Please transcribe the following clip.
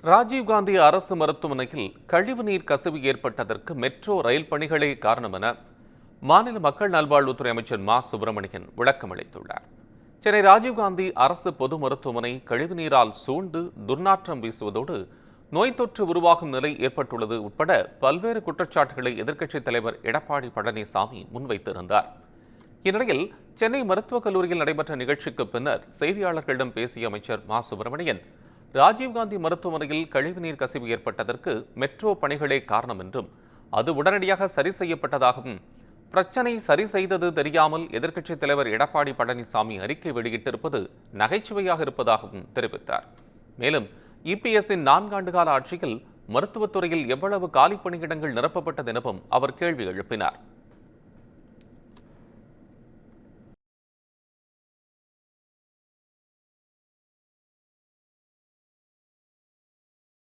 ராஜீவ்காந்தி அரசு மருத்துவமனையில் கழிவுநீர் கசிவு ஏற்பட்டதற்கு மெட்ரோ ரயில் பணிகளே காரணம் என மாநில மக்கள் நல்வாழ்வுத்துறை அமைச்சர் மா சுப்பிரமணியன் விளக்கம் அளித்துள்ளார். சென்னை ராஜீவ்காந்தி அரசு பொது மருத்துவமனை கழிவுநீரால் சூழ்ந்து துர்நாற்றம் வீசுவதோடு நோய் தொற்று உருவாகும் நிலை ஏற்பட்டுள்ளது உட்பட பல்வேறு குற்றச்சாட்டுகளை எதிர்க்கட்சித் தலைவர் எடப்பாடி பழனிசாமி முன்வைத்திருந்தார். இந்நிலையில் சென்னை மருத்துவக் கல்லூரியில் நடைபெற்ற நிகழ்ச்சிக்கு பின்னர் செய்தியாளர்களிடம் பேசிய அமைச்சர் மா சுப்பிரமணியன், ராஜீவ்காந்தி மருத்துவமனையில் கழிவுநீர் கசிவு ஏற்பட்டதற்கு மெட்ரோ பணிகளே காரணம் என்றும் அது உடனடியாக சரி செய்யப்பட்டதாகவும், பிரச்சனை சரி செய்தது தெரியாமல் எதிர்க்கட்சித் தலைவர் எடப்பாடி பழனிசாமி அறிக்கை வெளியிட்டிருப்பது நகைச்சுவையாக இருப்பதாகவும் தெரிவித்தார். மேலும் இபிஎஸ்ஸின் 4 ஆண்டு கால ஆட்சியில் மருத்துவத்துறையில் எவ்வளவு காலி பணியிடங்கள் நிரப்பப்பட்டது எனவும் அவர் கேள்வி எழுப்பினார்.